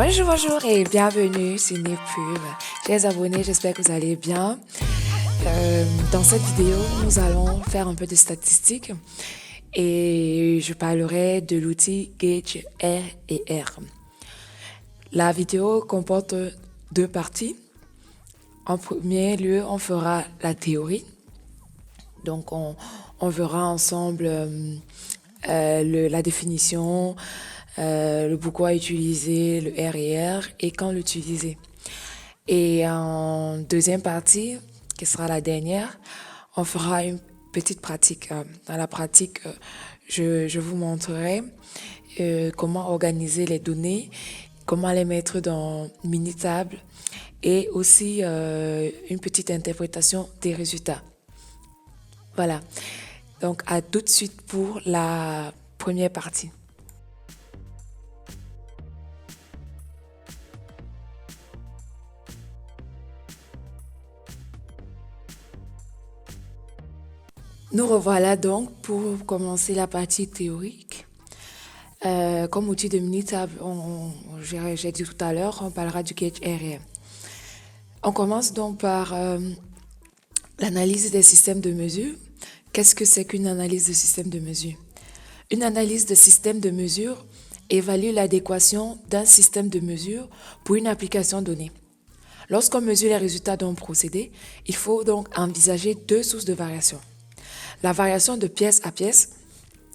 Bonjour et bienvenue sur NipPub. Chers abonnés, j'espère que vous allez bien. Dans cette vidéo, nous allons faire un peu de statistiques et je parlerai de l'outil Gauge R et R. La vidéo comporte deux parties. En premier lieu, on fera la théorie. Donc, on verra ensemble la définition, le pourquoi utiliser le R et R et quand l'utiliser. Et en deuxième partie, qui sera la dernière, on fera une petite pratique. Dans la pratique, je vous montrerai comment organiser les données, comment les mettre dans Minitab et aussi une petite interprétation des résultats. Voilà. Donc, à tout de suite pour la première partie. Nous revoilà donc pour commencer la partie théorique. Comme outil de Minitab, j'ai dit tout à l'heure, on parlera du Gauge R. On commence donc par l'analyse des systèmes de mesure. Qu'est-ce que c'est qu'une analyse de système de mesure? Une analyse de système de mesure évalue l'adéquation d'un système de mesure pour une application donnée. Lorsqu'on mesure les résultats d'un procédé, il faut donc envisager deux sources de variation. La variation de pièce à pièce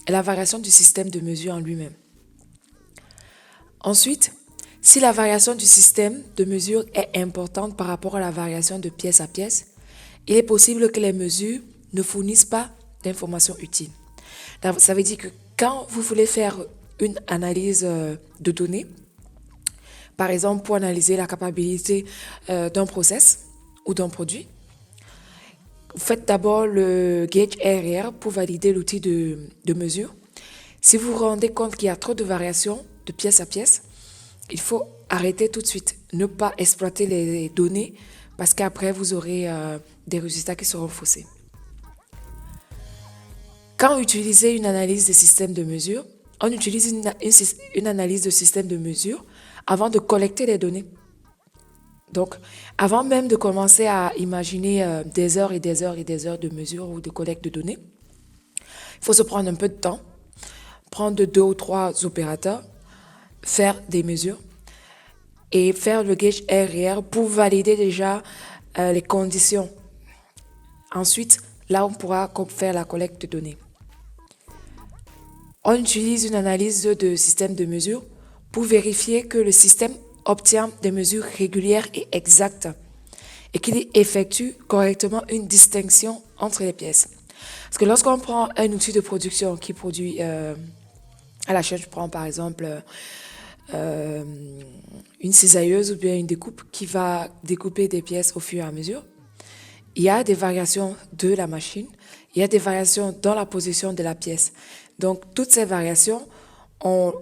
et la variation du système de mesure en lui-même. Ensuite, si la variation du système de mesure est importante par rapport à la variation de pièce à pièce, il est possible que les mesures ne fournissent pas d'informations utiles. Ça veut dire que quand vous voulez faire une analyse de données, par exemple pour analyser la capacité d'un process ou d'un produit, vous faites d'abord le Gauge R pour valider l'outil de mesure. Si vous vous rendez compte qu'il y a trop de variations de pièce à pièce, il faut arrêter tout de suite, ne pas exploiter les données parce qu'après vous aurez des résultats qui seront faussés. Quand utiliser une analyse de système de mesure, on utilise une analyse de système de mesure avant de collecter les données. Donc, avant même de commencer à imaginer des heures et des heures et des heures de mesure ou de collecte de données, il faut se prendre un peu de temps, prendre 2 ou 3 opérateurs, faire des mesures et faire le Gauge R pour valider déjà les conditions. Ensuite, là, on pourra faire la collecte de données. On utilise une analyse de système de mesure pour vérifier que le système obtient des mesures régulières et exactes et qu'il effectue correctement une distinction entre les pièces. Parce que lorsqu'on prend un outil de production qui produit à la chaîne, je prends par exemple une cisailleuse ou bien une découpe qui va découper des pièces au fur et à mesure, il y a des variations de la machine, il y a des variations dans la position de la pièce. Donc toutes ces variations, on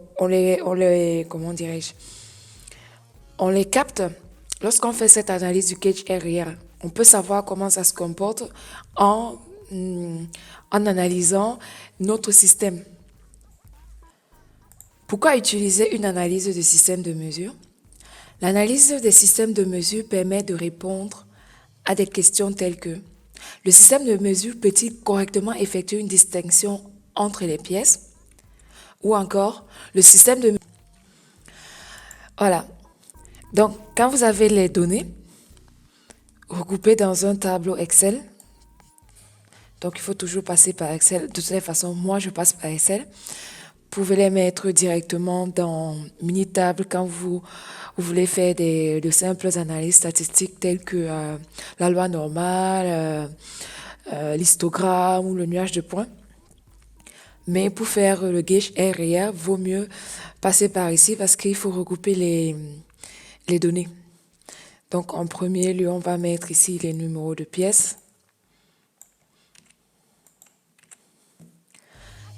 les capte lorsqu'on fait cette analyse du Gauge R. On peut savoir comment ça se comporte en analysant notre système. Pourquoi utiliser une analyse de système de mesure? L'analyse des systèmes de mesure permet de répondre à des questions telles que: le système de mesure peut-il correctement effectuer une distinction entre les pièces? Ou encore, le système de... Voilà. Donc, quand vous avez les données regroupées dans un tableau Excel, donc il faut toujours passer par Excel. De toute façon, moi, je passe par Excel. Vous pouvez les mettre directement dans Minitab quand vous voulez faire de simples analyses statistiques telles que la loi normale, l'histogramme ou le nuage de points. Mais pour faire le Gauge R, vaut mieux passer par ici parce qu'il faut regrouper les données. Donc, en premier lieu, on va mettre ici les numéros de pièces.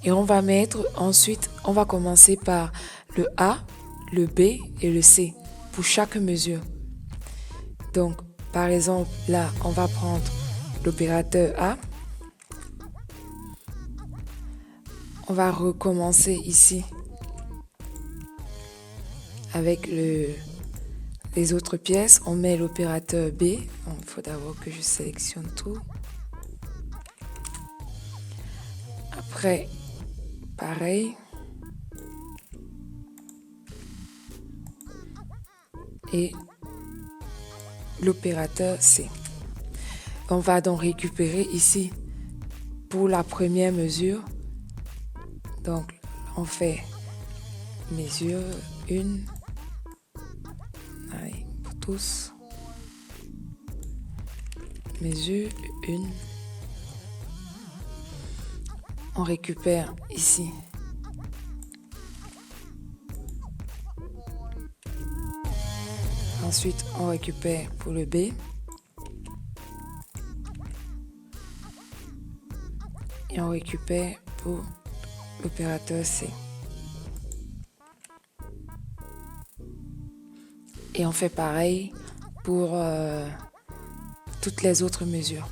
Et on va commencer par le A, le B et le C pour chaque mesure. Donc, par exemple, là, on va prendre l'opérateur A. On va recommencer ici avec les autres pièces, on met l'opérateur B. Il faut d'abord que je sélectionne tout. Après, pareil. Et l'opérateur C. On va donc récupérer ici pour la première mesure. Donc, on fait mesure 1. Allez, pour tous. Mesure 1. On récupère ici. Ensuite, on récupère pour le B. Et on récupère pour l'opérateur C. Et on fait pareil pour toutes les autres mesures.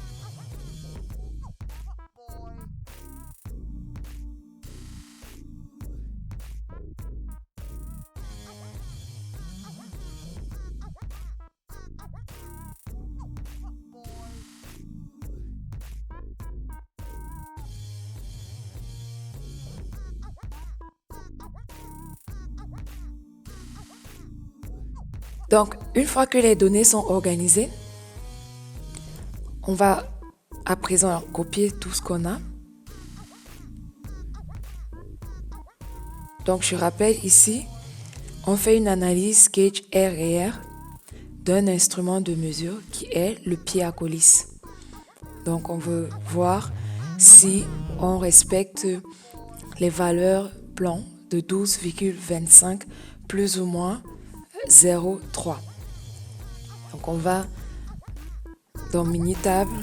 Donc, une fois que les données sont organisées, on va à présent copier tout ce qu'on a. Donc, je rappelle ici, on fait une analyse gauge R et R d'un instrument de mesure qui est le pied à coulisse. Donc, on veut voir si on respecte les valeurs plans de 12,25 plus ou moins 0,3. Donc, on va dans Mini-table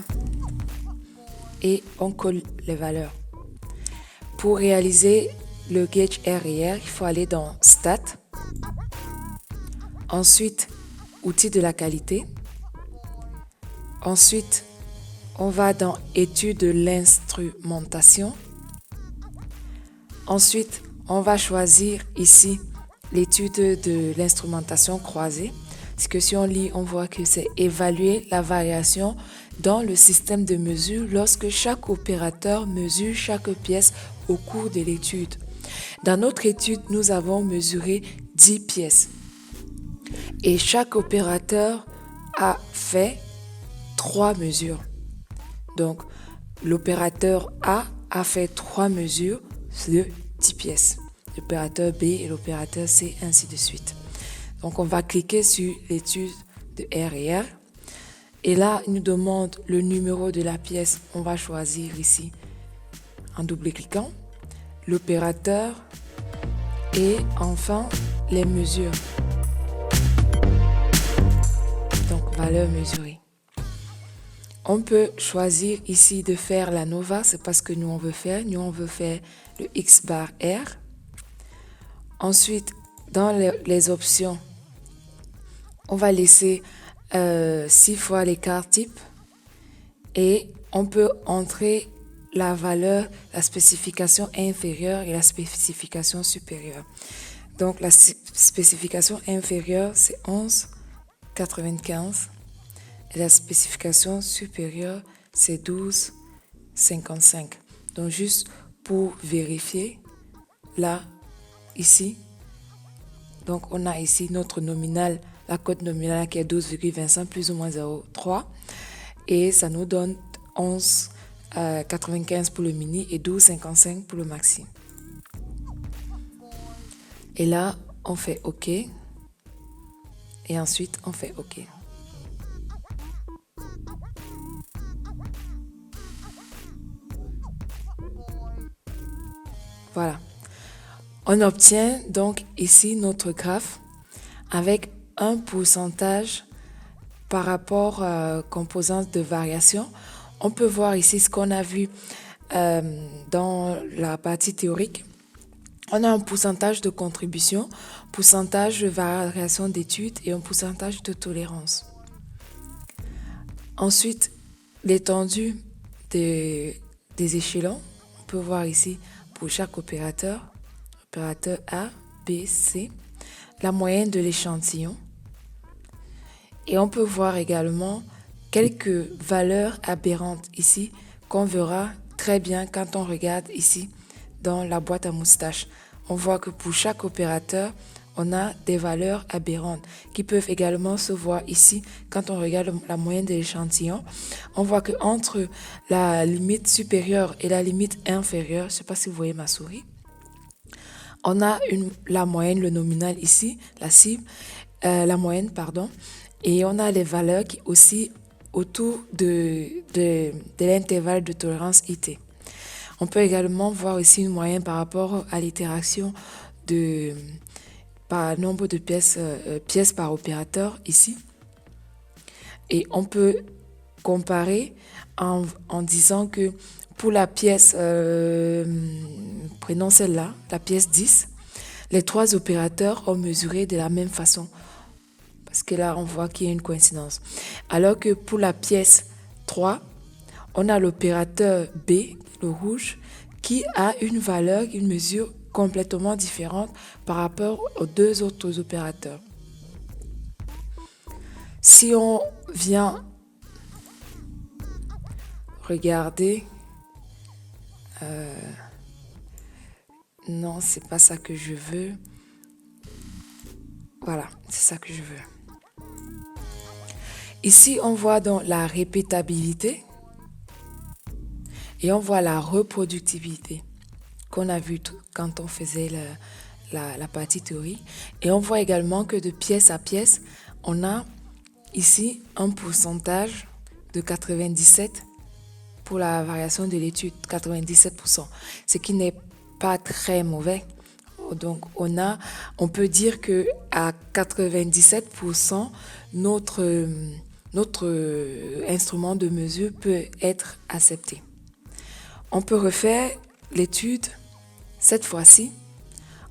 et on colle les valeurs. Pour réaliser le gauge R et R, il faut aller dans Stat. Ensuite, outils de la qualité. Ensuite, on va dans étude de l'instrumentation. Ensuite, on va choisir ici l'étude de l'instrumentation croisée. Parce que si on lit, on voit que c'est évaluer la variation dans le système de mesure lorsque chaque opérateur mesure chaque pièce au cours de l'étude. Dans notre étude, nous avons mesuré 10 pièces. Et chaque opérateur a fait 3 mesures. Donc, l'opérateur A fait 3 mesures de 10 pièces. L'opérateur B et l'opérateur C, ainsi de suite. Donc, on va cliquer sur l'étude de R et R. Et là, il nous demande le numéro de la pièce. On va choisir ici, en double-cliquant, l'opérateur et enfin les mesures. Donc, valeur mesurée. On peut choisir ici de faire la Nova, c'est pas ce que nous on veut faire. Nous on veut faire le X bar R. Ensuite, dans les options, on va laisser 6 fois l'écart type et on peut entrer la valeur, la spécification inférieure et la spécification supérieure. Donc la spécification inférieure c'est 11,95 et la spécification supérieure c'est 12,55. Donc juste pour vérifier, là, ici, donc on a ici notre nominal, la cote nominale qui est 12,25 plus ou moins 0,3 et ça nous donne 11,95 pour le mini et 12,55 pour le maxi. Et là, on fait OK et ensuite on fait OK. Voilà. On obtient donc ici notre graphe avec un pourcentage par rapport composante de variation. On peut voir ici ce qu'on a vu dans la partie théorique. On a un pourcentage de contribution, pourcentage de variation d'études et un pourcentage de tolérance. Ensuite, l'étendue des échelons. On peut voir ici pour chaque opérateur, opérateur A, B, C. la moyenne de l'échantillon et on peut voir également quelques valeurs aberrantes ici qu'on verra très bien quand on regarde ici dans la boîte à moustaches. On voit que pour chaque opérateur, on a des valeurs aberrantes qui peuvent également se voir ici quand on regarde la moyenne de l'échantillon. On voit que entre la limite supérieure et la limite inférieure, je ne sais pas si vous voyez ma souris, on a la moyenne, le nominal ici, la cible, la moyenne, pardon, et on a les valeurs qui aussi autour de l'intervalle de tolérance IT. On peut également voir ici une moyenne par rapport à l'itération par nombre de pièces par opérateur ici. Et on peut comparer en disant que pour la pièce, prenons celle-là, la pièce 10, les trois opérateurs ont mesuré de la même façon. Parce que là, on voit qu'il y a une coïncidence. Alors que pour la pièce 3, on a l'opérateur B, le rouge, qui a une valeur, une mesure complètement différente par rapport aux deux autres opérateurs. Si on vient regarder, non, c'est pas ça que je veux. Voilà, c'est ça que je veux. Ici, on voit donc la répétabilité et on voit la reproductibilité qu'on a vu quand on faisait la partie théorie. Et on voit également que de pièce à pièce, on a ici un pourcentage de 97 pour la variation de l'étude, 97%, ce qui n'est pas très mauvais. Donc on peut dire que à 97%, notre instrument de mesure peut être accepté. On peut refaire l'étude cette fois-ci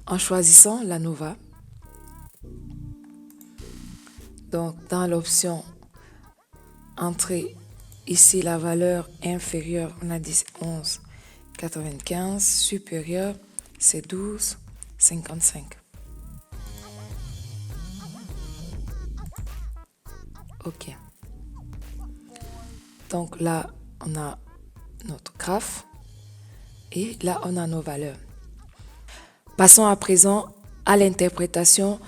en choisissant la NOVA. Donc dans l'option entrée, ici la valeur inférieure, on a 10, 11, 95, supérieure, c'est 12, 55. OK. Donc là, on a notre graphe et là, on a nos valeurs. Passons à présent à l'interprétation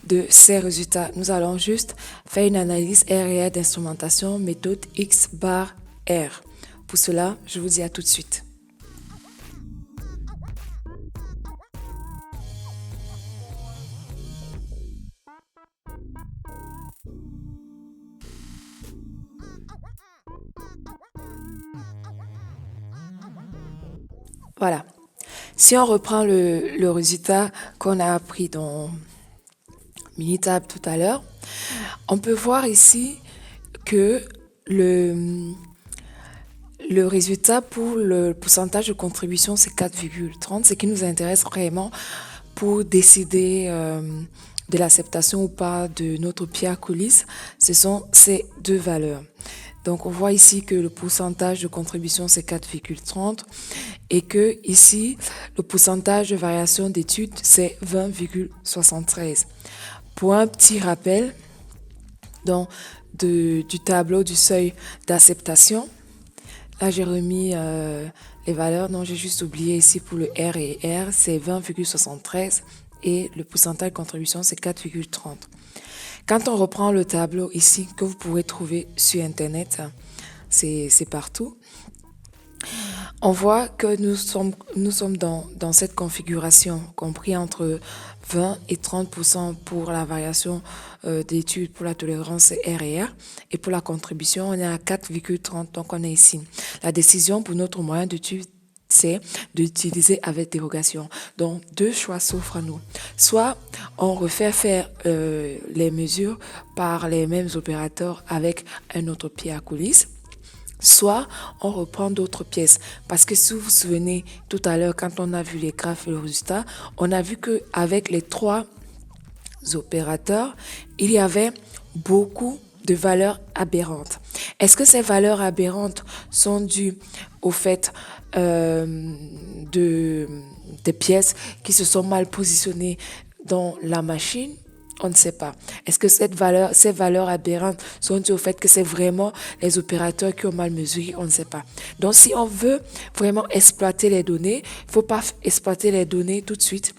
de ces résultats. Nous allons juste faire une analyse RR d'instrumentation méthode X bar R. Pour cela, je vous dis à tout de suite. Voilà. Si on reprend le résultat qu'on a appris dans Minitab tout à l'heure, on peut voir ici que le résultat pour le pourcentage de contribution, c'est 4,30, ce qui nous intéresse vraiment pour décider de l'acceptation ou pas de notre pierre coulisse, ce sont ces deux valeurs. Donc on voit ici que le pourcentage de contribution c'est 4,30 et que ici le pourcentage de variation d'études c'est 20,73. Pour un petit rappel, du tableau du seuil d'acceptation, là j'ai remis les valeurs, non j'ai juste oublié ici pour le R et R c'est 20,73 et le pourcentage de contribution c'est 4,30. Quand on reprend le tableau ici, que vous pouvez trouver sur Internet, c'est partout, on voit que nous sommes dans cette configuration, compris entre 20 et 30% pour la variation d'études pour la tolérance R et R. Et pour la contribution, on est à 4,30, donc on est ici. La décision pour notre moyen d'étude, c'est d'utiliser avec dérogation. Donc, deux choix s'offrent à nous. Soit on refait faire les mesures par les mêmes opérateurs avec un autre pierre à coulisse, soit on reprend d'autres pièces. Parce que si vous vous souvenez, tout à l'heure, quand on a vu les graphes et le résultat, on a vu qu'avec les trois opérateurs, il y avait beaucoup de valeurs aberrantes. Est-ce que ces valeurs aberrantes sont dues au fait des pièces qui se sont mal positionnées dans la machine On ne sait pas. Est-ce que ces valeurs aberrantes sont dues au fait que c'est vraiment les opérateurs qui ont mal mesuré? On ne sait pas. Donc, si on veut vraiment exploiter les données, il ne faut pas exploiter les données tout de suite.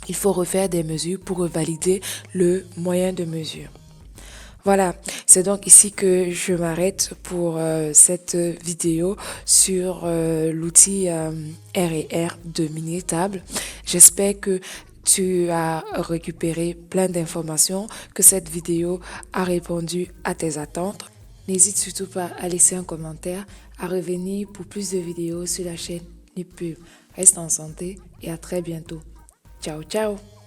Il faut refaire des mesures pour valider le moyen de mesure. Voilà, c'est donc ici que je m'arrête pour cette vidéo sur l'outil R&R de Minitab. J'espère que tu as récupéré plein d'informations, que cette vidéo a répondu à tes attentes. N'hésite surtout pas à laisser un commentaire, à revenir pour plus de vidéos sur la chaîne NipPub. Reste en santé et à très bientôt. Ciao, ciao!